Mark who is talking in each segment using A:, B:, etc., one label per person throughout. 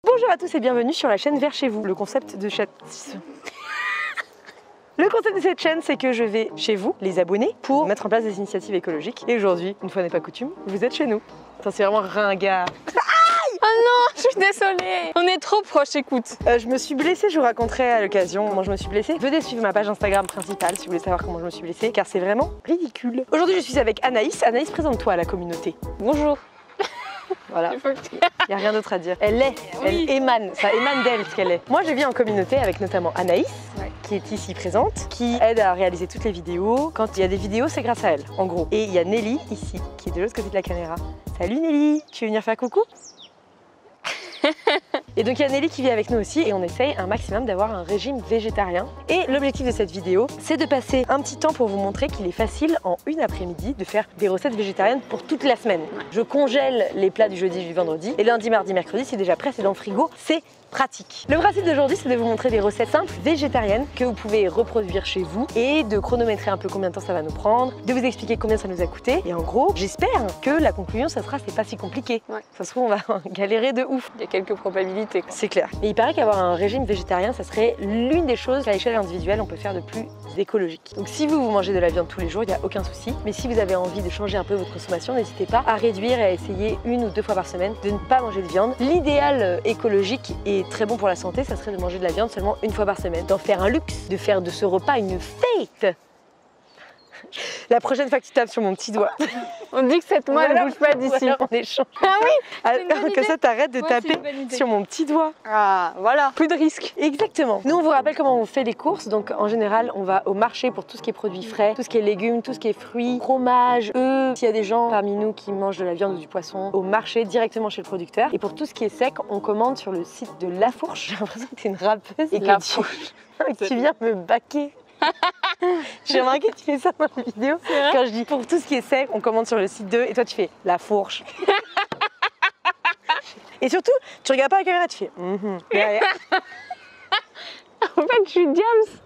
A: Bonjour à tous et bienvenue sur la chaîne Vers chez vous. Le concept de cette chaîne, c'est que je vais chez vous, les abonnés, pour mettre en place des initiatives écologiques. Et aujourd'hui, une fois n'est pas coutume, vous êtes chez nous. Enfin, c'est vraiment ringard.
B: Oh non, je suis désolée. On est trop proches, écoute.
A: Je me suis blessée, je vous raconterai à l'occasion comment je me suis blessée. Venez suivre ma page Instagram principale si vous voulez savoir comment je me suis blessée, car c'est vraiment ridicule. Aujourd'hui, je suis avec Anaïs. Anaïs, présente-toi à la communauté.
B: Bonjour.
A: Voilà, il n'y a rien d'autre à dire. Elle émane, ça émane d'elle ce qu'elle est. Moi, je vis en communauté avec notamment Anaïs, qui est ici présente, qui aide à réaliser toutes les vidéos. Quand il y a des vidéos, c'est grâce à elle, en gros. Et il y a Nelly, ici, qui est de l'autre côté de la caméra. Salut Nelly, tu veux venir faire coucou? Et donc il y a Nelly qui vit avec nous aussi et on essaye un maximum d'avoir un régime végétarien. Et l'objectif de cette vidéo, c'est de passer un petit temps pour vous montrer qu'il est facile en une après-midi de faire des recettes végétariennes pour toute la semaine. Je congèle les plats du jeudi et du vendredi et lundi, mardi, mercredi, c'est déjà prêt, c'est dans le frigo, c'est pratique. Le principe d'aujourd'hui, c'est de vous montrer des recettes simples, végétariennes, que vous pouvez reproduire chez vous et de chronométrer un peu combien de temps ça va nous prendre, de vous expliquer combien ça nous a coûté. Et en gros, j'espère que la conclusion, ça sera c'est pas si compliqué. Ça se trouve, on va galérer de ouf.
B: Il y a quelques probabilités.
A: C'est clair. Et il paraît qu'avoir un régime végétarien, ça serait l'une des choses qu'à l'échelle individuelle, on peut faire de plus écologique. Donc si vous mangez de la viande tous les jours, il n'y a aucun souci. Mais si vous avez envie de changer un peu votre consommation, n'hésitez pas à réduire et à essayer 1 ou 2 fois par semaine de ne pas manger de viande. L'idéal écologique et très bon pour la santé, ça serait de manger de la viande seulement 1 fois par semaine. D'en faire un luxe, de faire de ce repas une fête. La prochaine fois que tu tapes sur mon petit doigt.
B: On dit que cette main ne bouge pas d'ici.
A: On échange.
B: Ah oui,
A: que ça t'arrête de taper sur mon petit doigt.
B: Ah voilà, plus de risques.
A: Exactement. Nous on vous rappelle comment on fait les courses. Donc en général on va au marché pour tout ce qui est produits frais, tout ce qui est légumes, tout ce qui est fruits, fromage, œufs. S'il y a des gens parmi nous qui mangent de la viande ou du poisson, au marché directement chez le producteur. Et pour tout ce qui est sec, on commande sur le site de La Fourche. J'ai l'impression que t'es une rappeuse et que tu viens me baquer. J'ai remarqué que tu fais ça dans la vidéo. Quand je dis pour tout ce qui est sec, on commande sur le site 2 et toi tu fais La Fourche. Et surtout, tu regardes pas la caméra, tu fais derrière.
B: En fait, je suis James.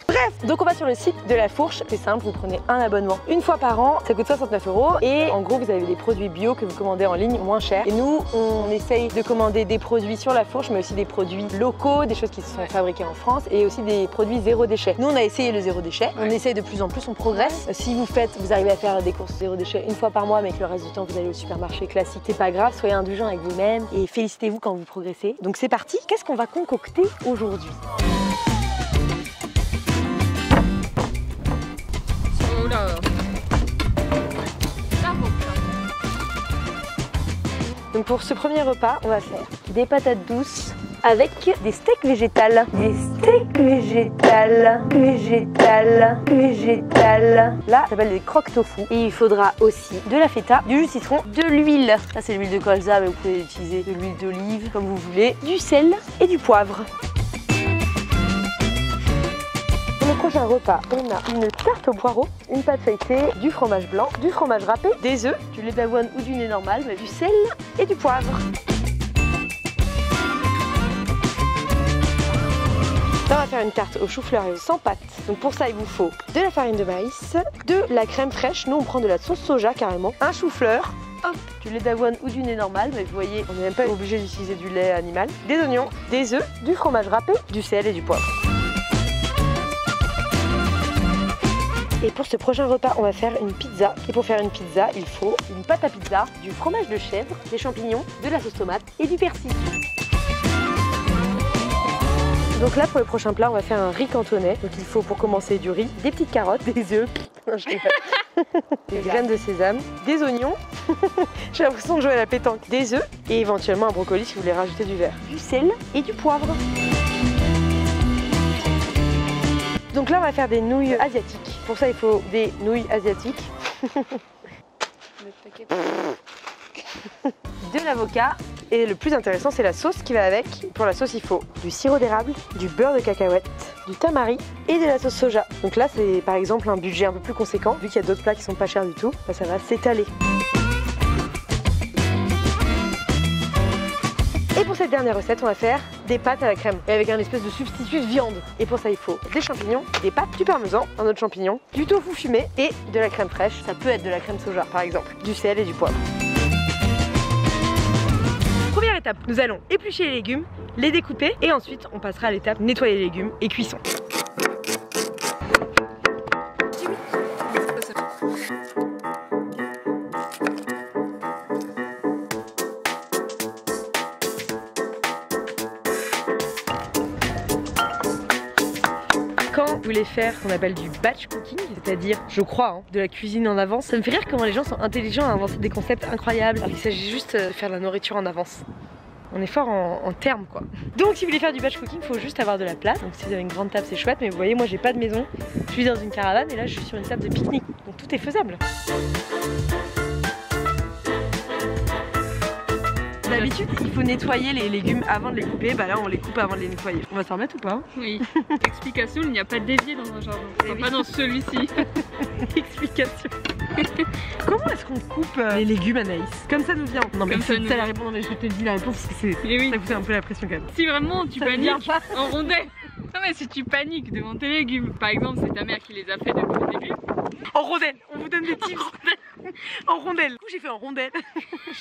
A: Bref, donc on va sur le site de La Fourche, c'est simple, vous prenez un abonnement 1 fois par an, ça coûte 69 € et en gros vous avez des produits bio que vous commandez en ligne moins cher. Et nous, on essaye de commander des produits sur La Fourche, mais aussi des produits locaux, des choses qui sont fabriquées en France et aussi des produits zéro déchet. Nous on a essayé le zéro déchet, on essaye de plus en plus, on progresse. Si vous arrivez à faire des courses zéro déchet 1 fois par mois, mais que le reste du temps vous allez au supermarché classique, c'est pas grave, soyez indulgents avec vous-même et félicitez-vous quand vous progressez. Donc c'est parti, qu'est-ce qu'on va concocter aujourd'hui? Donc pour ce premier repas, on va faire des patates douces avec des steaks végétales. Des steaks végétales. Là, ça s'appelle des croque tofu. Et il faudra aussi de la feta, du jus de citron, de l'huile. Ça c'est l'huile de colza, mais vous pouvez utiliser de l'huile d'olive comme vous voulez, du sel et du poivre. Pour le prochain repas, on a une tarte au poireau, une pâte feuilletée, du fromage blanc, du fromage râpé, des œufs, du lait d'avoine ou du lait normal, du sel et du poivre. Là, on va faire une tarte au chou-fleur et sans pâte. Donc pour ça, il vous faut de la farine de maïs, de la crème fraîche, nous on prend de la sauce soja carrément, un chou-fleur, du lait d'avoine ou du lait normal, mais vous voyez, on n'est même pas obligé d'utiliser du lait animal, des oignons, des œufs, du fromage râpé, du sel et du poivre. Et pour ce prochain repas, on va faire une pizza. Et pour faire une pizza, il faut une pâte à pizza, du fromage de chèvre, des champignons, de la sauce tomate et du persil. Donc là, pour le prochain plat, on va faire un riz cantonais. Donc il faut pour commencer du riz, des petites carottes, des œufs, des graines de sésame, des oignons, j'ai l'impression de jouer à la pétanque, des œufs et éventuellement un brocoli si vous voulez rajouter du vert, du sel et du poivre. Donc là, on va faire des nouilles asiatiques. Pour ça, il faut des nouilles asiatiques, de l'avocat et le plus intéressant, c'est la sauce qui va avec. Pour la sauce, il faut du sirop d'érable, du beurre de cacahuète, du tamari et de la sauce soja. Donc là, c'est par exemple un budget un peu plus conséquent. Vu qu'il y a d'autres plats qui sont pas chers du tout, bah, ça va s'étaler. Et pour cette dernière recette, on va faire des pâtes à la crème et avec un espèce de substitut de viande. Et pour ça, il faut des champignons, des pâtes, du parmesan, un autre champignon, du tofu fumé et de la crème fraîche. Ça peut être de la crème soja par exemple, du sel et du poivre. Première étape, nous allons éplucher les légumes, les découper et ensuite on passera à l'étape nettoyer les légumes et cuisson. Quand vous voulez faire ce qu'on appelle du batch cooking, c'est-à-dire, je crois, de la cuisine en avance, ça me fait rire comment les gens sont intelligents à inventer des concepts incroyables. Alors il s'agit juste de faire de la nourriture en avance. On est fort en termes quoi. Donc si vous voulez faire du batch cooking, il faut juste avoir de la place. Donc si vous avez une grande table c'est chouette, mais vous voyez moi j'ai pas de maison. Je suis dans une caravane et là je suis sur une table de pique-nique. Donc tout est faisable. D'habitude, il faut nettoyer les légumes avant de les couper. Bah là, on les coupe avant de les nettoyer. On va s'en remettre ou pas?
B: Oui. Explication, il n'y a pas d'évier dans un jardin. Enfin, pas dans celui-ci.
A: Explication. Comment est-ce qu'on coupe les légumes, Anaïs? Comme ça nous vient. Non mais c'est ça la réponse. Non mais je te dis la réponse parce que c'est ça fout un peu la pression quand même.
B: Si vraiment tu paniques en rondelle. Non mais si tu paniques devant tes légumes, par exemple c'est ta mère qui les a fait depuis le début.
A: En rondelle, on vous donne des tips. En rondelle. Du coup j'ai fait en rondelle.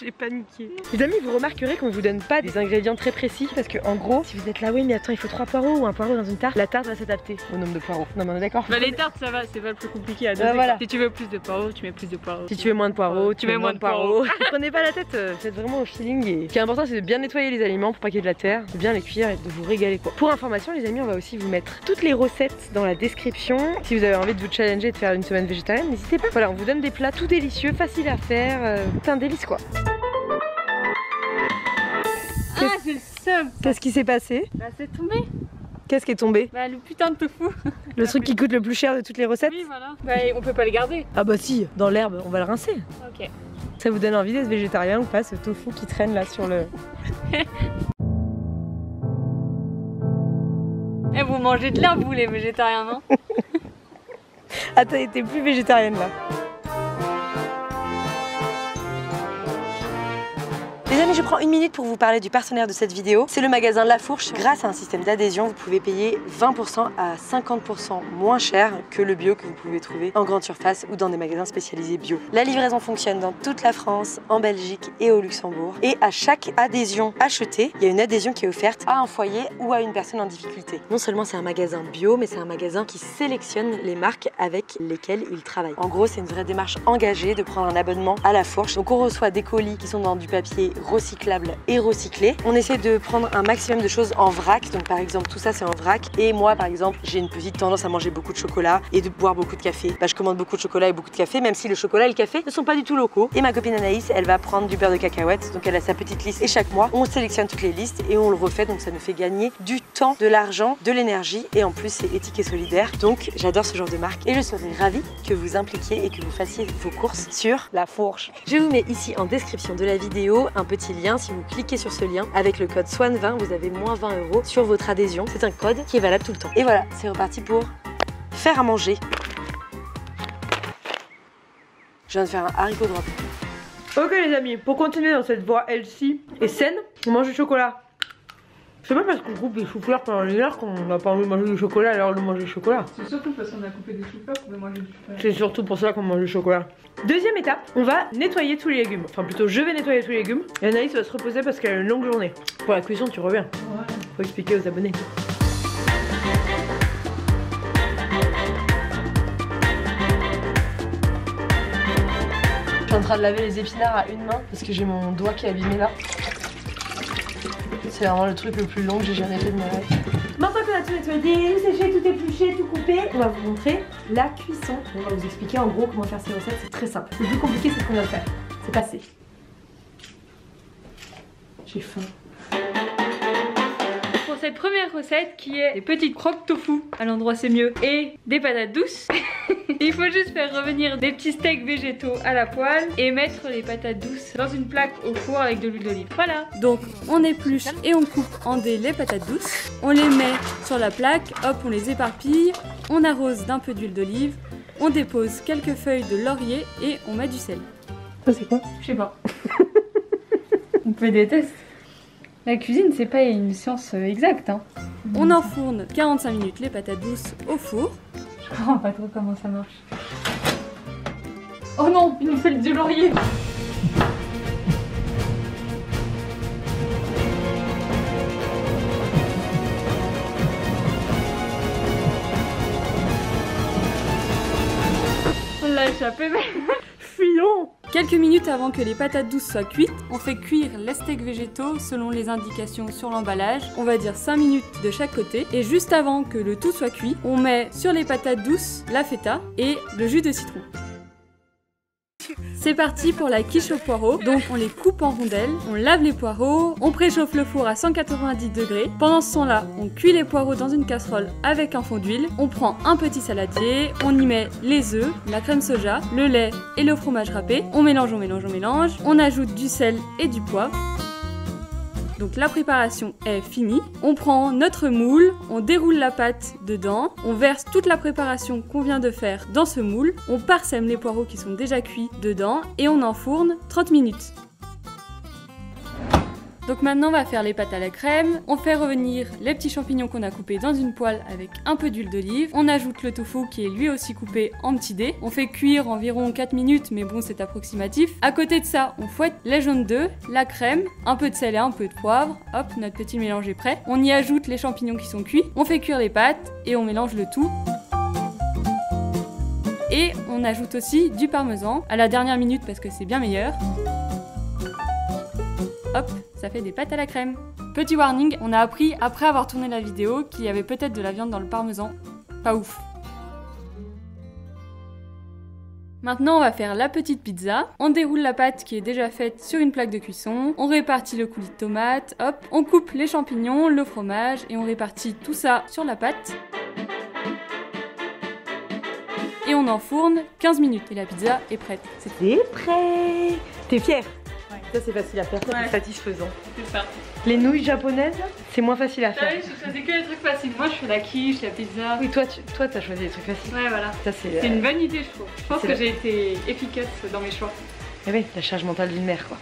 A: J'ai paniqué. Les amis, vous remarquerez qu'on vous donne pas des ingrédients très précis parce que en gros, si vous êtes là, oui mais attends il faut 3 poireaux ou un poireau dans une tarte, la tarte va s'adapter au nombre de poireaux. Non mais on est d'accord?
B: Bah les tartes ça va, c'est pas le plus compliqué à doser.
A: Voilà.
B: Si tu veux plus de poireaux, tu mets plus de poireaux.
A: Si tu veux moins de poireaux, tu mets moins de poireaux. Prenez pas la tête, faites vraiment au feeling. Et ce qui est important c'est de bien nettoyer les aliments pour pas qu'il y ait de la terre, de bien les cuire et de vous régaler quoi. Pour information les amis, on va aussi vous mettre toutes les recettes dans la description. Si vous avez envie de vous challenger et de faire une semaine végétarienne, n'hésitez pas. Voilà, on vous donne des plats tout délicieux, faciles à faire, c'est un délice quoi.
B: Ah c'est le seum.
A: Qu'est-ce qui s'est passé?
B: Bah c'est tombé.
A: Qu'est-ce qui est tombé?
B: Bah le putain de tofu.
A: Le truc qui coûte le plus cher de toutes les recettes?
B: Oui voilà. Bah on peut pas les garder.
A: Ah bah si, dans l'herbe, on va le rincer.
B: Ok.
A: Ça vous donne envie d'être végétarien ou pas, ce tofu qui traîne là sur le...
B: Eh vous mangez de l'herbe vous les végétariens non?
A: Ah t'as été plus végétarienne là. Les amis, je prends une minute pour vous parler du partenaire de cette vidéo. C'est le magasin La Fourche. Grâce à un système d'adhésion, vous pouvez payer 20% à 50% moins cher que le bio que vous pouvez trouver en grande surface ou dans des magasins spécialisés bio. La livraison fonctionne dans toute la France, en Belgique et au Luxembourg. Et à chaque adhésion achetée, il y a une adhésion qui est offerte à un foyer ou à une personne en difficulté. Non seulement c'est un magasin bio, mais c'est un magasin qui sélectionne les marques avec lesquelles il travaille. En gros, c'est une vraie démarche engagée de prendre un abonnement à La Fourche. Donc on reçoit des colis qui sont dans du papier recyclable et recyclé. On essaie de prendre un maximum de choses en vrac, donc par exemple tout ça c'est en vrac, et moi par exemple j'ai une petite tendance à manger beaucoup de chocolat et de boire beaucoup de café. Bah, je commande beaucoup de chocolat et beaucoup de café, même si le chocolat et le café ne sont pas du tout locaux. Et ma copine Anaïs, elle va prendre du beurre de cacahuète, donc elle a sa petite liste et chaque mois on sélectionne toutes les listes et on le refait, donc ça nous fait gagner du temps, de l'argent, de l'énergie et en plus c'est éthique et solidaire. Donc j'adore ce genre de marque et je serais ravie que vous impliquiez et que vous fassiez vos courses sur La Fourche. Je vous mets ici en description de la vidéo un petit lien. Si vous cliquez sur ce lien avec le code SWAN20, vous avez moins 20 € sur votre adhésion. C'est un code qui est valable tout le temps. Et voilà, c'est reparti pour faire à manger. Je viens de faire un haricot drop. Ok les amis, pour continuer dans cette voie healthy et saine, on mange du chocolat. C'est pas parce qu'on coupe des chocolats pendant les heures qu'on n'a pas envie de manger du chocolat à l'heure de manger du chocolat.
B: C'est surtout parce qu'on a coupé des chocolats qu'on veut manger du chocolat.
A: C'est surtout pour ça qu'on mange du chocolat. Deuxième étape, on va nettoyer tous les légumes. Enfin plutôt je vais nettoyer tous les légumes. Et Anaïs va se reposer parce qu'elle a une longue journée. Pour la cuisson tu reviens. Ouais. Faut expliquer aux abonnés. Je suis en train de laver les épinards à une main parce que j'ai mon doigt qui est abîmé là. C'est vraiment le truc le plus long que j'ai jamais fait de ma vie. Maintenant qu'on a tout nettoyé, tout séché, tout épluché, tout coupé, on va vous montrer la cuisson. On va vous expliquer en gros comment faire ces recettes, c'est très simple. Le plus compliqué c'est ce qu'on vient de faire. C'est passé. J'ai faim.
B: Pour cette première recette qui est des petites croques tofu, à l'endroit c'est mieux, et des patates douces, il faut juste faire revenir des petits steaks végétaux à la poêle et mettre les patates douces dans une plaque au four avec de l'huile d'olive. Voilà.
C: Donc on épluche et on coupe en dés les patates douces, on les met sur la plaque, hop on les éparpille, on arrose d'un peu d'huile d'olive, on dépose quelques feuilles de laurier et on met du sel.
A: Ça c'est quoi?
B: Je sais pas. On fait des tests. La cuisine, c'est pas une science exacte, hein.
C: On enfourne 45 minutes les patates douces au four.
B: Je comprends pas trop comment ça marche. Oh non, il nous fait du laurier. l'a échappé, mais...
A: Fuyons.
C: Quelques minutes avant que les patates douces soient cuites, on fait cuire les steaks végétaux selon les indications sur l'emballage, on va dire 5 minutes de chaque côté. Et juste avant que le tout soit cuit, on met sur les patates douces la feta et le jus de citron. C'est parti pour la quiche aux poireaux, donc on les coupe en rondelles, on lave les poireaux, on préchauffe le four à 190 degrés. Pendant ce temps-là, on cuit les poireaux dans une casserole avec un fond d'huile, on prend un petit saladier, on y met les œufs, la crème soja, le lait et le fromage râpé, on mélange, on ajoute du sel et du poivre. Donc la préparation est finie. On prend notre moule, on déroule la pâte dedans, on verse toute la préparation qu'on vient de faire dans ce moule, on parsème les poireaux qui sont déjà cuits dedans et on enfourne 30 minutes. Donc maintenant on va faire les pâtes à la crème, on fait revenir les petits champignons qu'on a coupés dans une poêle avec un peu d'huile d'olive, on ajoute le tofu qui est lui aussi coupé en petits dés, on fait cuire environ 4 minutes mais bon c'est approximatif. À côté de ça on fouette les jaunes d'œufs, la crème, un peu de sel et un peu de poivre, hop notre petit mélange est prêt, on y ajoute les champignons qui sont cuits, on fait cuire les pâtes et on mélange le tout. Et on ajoute aussi du parmesan à la dernière minute parce que c'est bien meilleur. Hop, ça fait des pâtes à la crème. Petit warning, on a appris après avoir tourné la vidéo qu'il y avait peut-être de la viande dans le parmesan. Pas ouf. Maintenant on va faire la petite pizza. On déroule la pâte qui est déjà faite sur une plaque de cuisson. On répartit le coulis de tomate, hop. On coupe les champignons, le fromage et on répartit tout ça sur la pâte. Et on enfourne 15 minutes et la pizza est prête.
A: C'est prêt. T'es fière? Ça c'est facile à faire, c'est satisfaisant.
B: C'est ça.
A: Les nouilles japonaises, c'est moins facile à faire.
B: Ouais, je choisis que les trucs faciles. Moi je fais la quiche, la pizza.
A: Oui, toi t'as choisi les trucs faciles.
B: Ouais, voilà.
A: Ça
B: c'est une bonne idée, je trouve. Je pense que j'ai été efficace dans mes choix.
A: Eh oui, la charge mentale d'une mère quoi.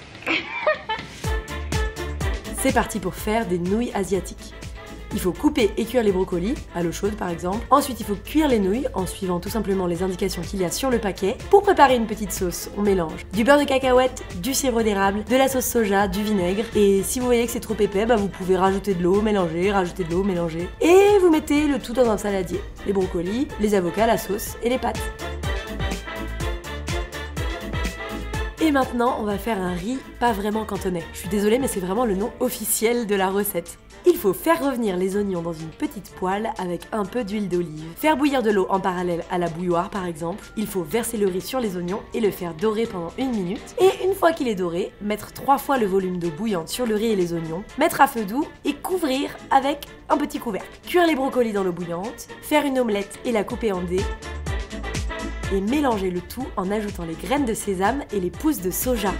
D: C'est parti pour faire des nouilles asiatiques. Il faut couper et cuire les brocolis, à l'eau chaude par exemple. Ensuite, il faut cuire les nouilles en suivant tout simplement les indications qu'il y a sur le paquet. Pour préparer une petite sauce, on mélange du beurre de cacahuète, du sirop d'érable, de la sauce soja, du vinaigre. Et si vous voyez que c'est trop épais, vous pouvez rajouter de l'eau, mélanger, rajouter de l'eau, mélanger. Et vous mettez le tout dans un saladier. Les brocolis, les avocats, la sauce et les pâtes. Et maintenant, on va faire un riz pas vraiment cantonais. Je suis désolée, mais c'est vraiment le nom officiel de la recette. Il faut faire revenir les oignons dans une petite poêle avec un peu d'huile d'olive. Faire bouillir de l'eau en parallèle à la bouilloire par exemple. Il faut verser le riz sur les oignons et le faire dorer pendant 1 minute. Et une fois qu'il est doré, mettre 3 fois le volume d'eau bouillante sur le riz et les oignons, mettre à feu doux et couvrir avec un petit couvercle. Cuire les brocolis dans l'eau bouillante, faire une omelette et la couper en dés. Et mélanger le tout en ajoutant les graines de sésame et les pousses de soja.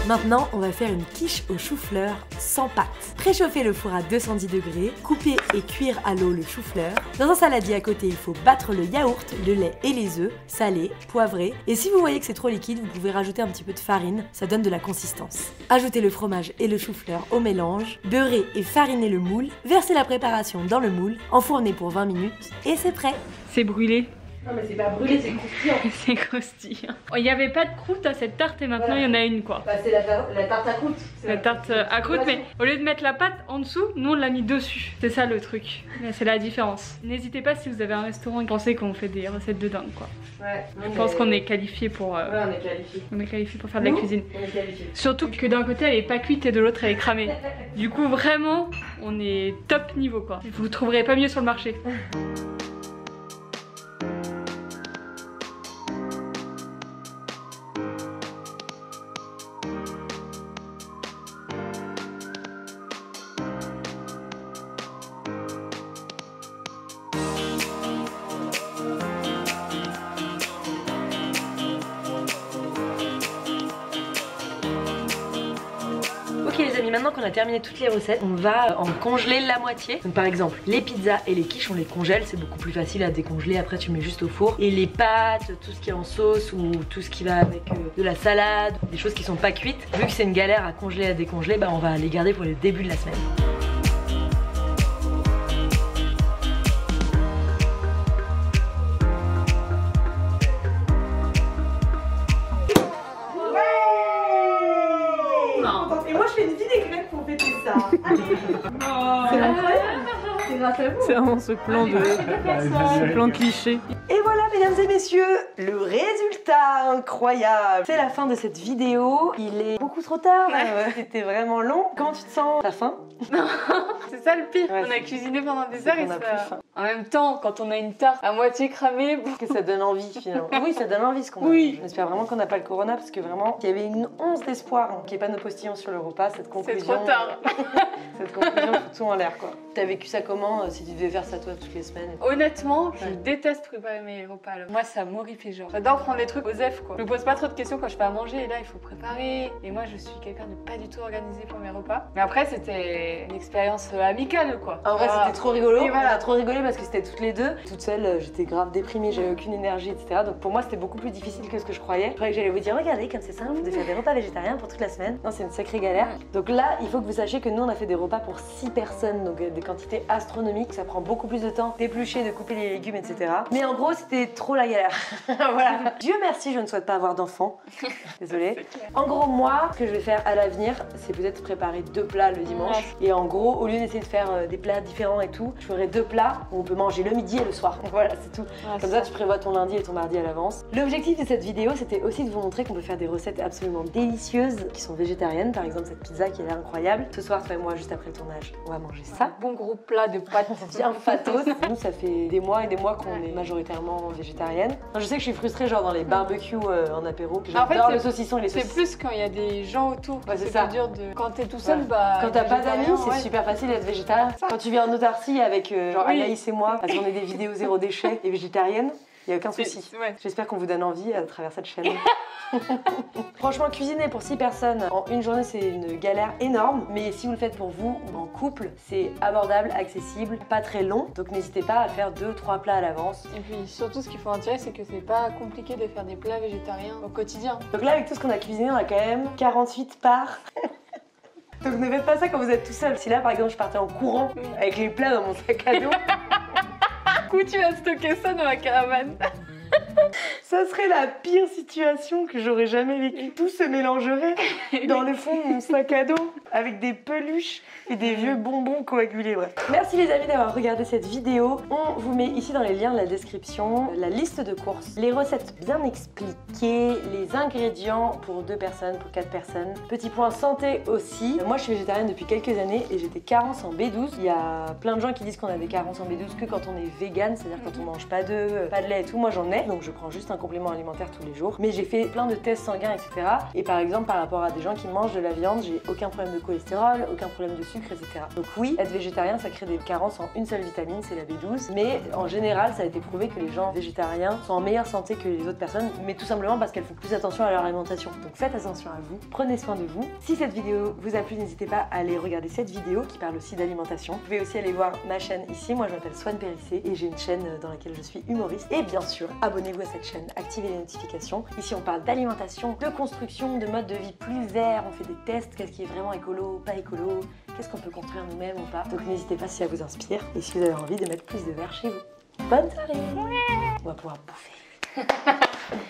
D: Maintenant, on va faire une quiche au chou-fleur sans pâte. Préchauffer le four à 210 degrés, couper et cuire à l'eau le chou-fleur. Dans un saladier à côté, il faut battre le yaourt, le lait et les œufs, saler, poivrer. Et si vous voyez que c'est trop liquide, vous pouvez rajouter un petit peu de farine, ça donne de la consistance. Ajoutez le fromage et le chou-fleur au mélange, beurrer et fariner le moule, verser la préparation dans le moule, enfourner pour 20 minutes et c'est prêt.
B: C'est brûlé.
A: Non mais c'est pas brûlé, c'est croustillant.
B: C'est croustillant. Il n'y avait pas de croûte à cette tarte et maintenant il y en a une quoi.
A: Bah c'est la tarte à croûte.
B: La tarte à croûte, mais au lieu de mettre la pâte en dessous, nous on l'a mis dessus. C'est ça le truc. C'est la différence. N'hésitez pas si vous avez un restaurant et pensez qu'on fait des recettes de dingue quoi.
A: Ouais.
B: Je pense qu'on est qualifié pour.
A: Ouais, on est qualifié.
B: On est qualifié pour faire de la cuisine.
A: On est qualifié.
B: Surtout que d'un côté elle est pas cuite et de l'autre elle est cramée. Du coup vraiment on est top niveau quoi. Vous trouverez pas mieux sur le marché.
A: Ok les amis, maintenant qu'on a terminé toutes les recettes, on va en congeler la moitié. Donc par exemple, les pizzas et les quiches, on les congèle, c'est beaucoup plus facile à décongeler, après tu mets juste au four. Et les pâtes, tout ce qui est en sauce ou tout ce qui va avec de la salade, des choses qui sont pas cuites, vu que c'est une galère à congeler, à décongeler, on va les garder pour le début de la semaine.
D: Et moi je fais une vinaigrette pour fêter
A: ça. C'est incroyable. C'est grâce à vous.
C: C'est vraiment ce plan cliché.
A: Et voilà, mesdames et messieurs, le résultat incroyable. C'est la fin de cette vidéo. Il est beaucoup trop tard. C'était vraiment long. Comment tu te sens? T'as faim?
C: C'est ça le pire.
A: Ouais,
C: on a cuisiné pendant des heures et
A: on a plus faim.
C: En même temps, quand on a une tarte à moitié cramée,
A: Que ça donne envie finalement. Oui, ça donne envie ce qu'on
C: Oui.
A: mange. J'espère vraiment qu'on n'a pas le corona parce que vraiment, il y avait une once d'espoir qu'il n'y ait pas nos postillons sur le repas. Cette conclusion.
C: c'est trop tard.
A: Cette conclusion fout tout en l'air quoi. T'as vécu ça comment si tu devais faire ça toi toutes les semaines?
C: Honnêtement, je
A: Ouais.
C: déteste préparer mes repas. Alors. Moi, ça m'horrifie, genre. J'adore prendre des trucs aux F, quoi. Je me pose pas trop de questions quand je fais à manger et là, il faut préparer. Et moi, je suis quelqu'un de pas du tout organisé pour mes repas. Mais après, c'était une expérience amicale, quoi.
A: En vrai,
C: Voilà.
A: c'était trop rigolo.
C: Oui, voilà.
A: On a trop rigolé parce que c'était toutes les deux. Toute seule, j'étais grave déprimée, j'avais aucune énergie, etc. Donc pour moi, c'était beaucoup plus difficile que ce que je croyais. Je croyais que j'allais vous dire, regardez, comme c'est simple de faire des repas végétariens pour toute la semaine. Non, c'est une sacrée galère. Donc là, il faut que vous sachiez que nous, on a fait des repas pour 6 personnes, donc des quantités astronomiques. Ça prend beaucoup plus de temps d'éplucher, de couper les légumes, etc. Mais en gros, c'était trop la galère. Voilà. Dieu merci, je ne souhaite pas avoir d'enfants. Désolée. En gros, moi, ce que je vais faire à l'avenir, c'est peut-être préparer 2 plats le dimanche. Et en gros, au lieu d'essayer de faire des plats différents et tout, je ferai 2 plats où on peut manger le midi et le soir. Voilà, c'est tout. Comme ça, tu prévois ton lundi et ton mardi à l'avance. L'objectif de cette vidéo, c'était aussi de vous montrer qu'on peut faire des recettes absolument délicieuses qui sont végétariennes. Par exemple, cette pizza qui a l'air incroyable. Ce soir, toi et moi, juste après le tournage, on va manger ça.
C: Bon gros plat de pâtes.
A: Bien fatos. Nous, ça fait des mois et des mois qu'on est majoritairement végétarienne. Enfin, je sais que je suis frustrée, genre dans les barbecues en apéro. J'adore le saucisson et les
C: C'est
A: saucisses.
C: plus quand il y a des gens autour.
A: Ouais, c'est
C: c'est
A: ça.
C: plus dur de. Quand t'es tout seul,
A: Ouais.
C: bah.
A: Quand t'as pas d'amis,
C: végétarien,
A: c'est
C: ouais.
A: super facile d'être végétarien. Quand tu viens en autarcie avec genre
C: Oui.
A: Anaïs et moi, à tourner des vidéos zéro déchet et végétarienne, il n'y a aucun souci.
C: Ouais.
A: J'espère qu'on vous donne envie à travers cette chaîne. Franchement, cuisiner pour 6 personnes en une journée, c'est une galère énorme. Mais si vous le faites pour vous ou en couple, c'est abordable, accessible, pas très long. Donc n'hésitez pas à faire 2-3 plats à l'avance.
C: Et puis surtout, ce qu'il faut en tirer, c'est que c'est pas compliqué de faire des plats végétariens au quotidien.
A: Donc là, avec tout ce qu'on a cuisiné, on a quand même 48 parts. Donc ne faites pas ça quand vous êtes tout seul. Si là, par exemple, je partais en courant avec les plats dans mon sac à dos,
C: Où tu vas stocker ça dans la caravane?
A: ça serait la pire situation que j'aurais jamais vécue. Tout se mélangerait dans le fond de mon sac à dos avec des peluches et des vieux bonbons coagulés. Bref. Merci les amis d'avoir regardé cette vidéo. On vous met ici dans les liens de la description la liste de courses, les recettes bien expliquées, les ingrédients pour 2 personnes, pour 4 personnes. Petit point santé aussi. Moi je suis végétarienne depuis quelques années et j'ai des carences en B12. Il y a plein de gens qui disent qu'on a des carences en B12 que quand on est vegan, c'est-à-dire quand on mange pas d'œufs, pas de lait et tout. Moi j'en ai, donc je prends juste un complément alimentaire tous les jours. Mais j'ai fait plein de tests sanguins, etc. Et par exemple, par rapport à des gens qui mangent de la viande, j'ai aucun problème de cholestérol, aucun problème de sucre, etc. Donc oui, être végétarien, ça crée des carences en une seule vitamine, c'est la B12. Mais en général, ça a été prouvé que les gens végétariens sont en meilleure santé que les autres personnes, mais tout simplement parce qu'elles font plus attention à leur alimentation. Donc faites attention à vous, prenez soin de vous. Si cette vidéo vous a plu, n'hésitez pas à aller regarder cette vidéo qui parle aussi d'alimentation. Vous pouvez aussi aller voir ma chaîne ici. Moi, je m'appelle Swan Périssé et j'ai une chaîne dans laquelle je suis humoriste. Et bien sûr, abonnez-vous à cette chaîne, activez les notifications. Ici, on parle d'alimentation, de construction, de mode de vie plus vert. On fait des tests, qu'est-ce qui est vraiment écolo, pas écolo, qu'est-ce qu'on peut construire nous-mêmes ou pas. Donc n'hésitez pas si ça vous inspire et si vous avez envie de mettre plus de verre chez vous. Bonne soirée. On va pouvoir bouffer.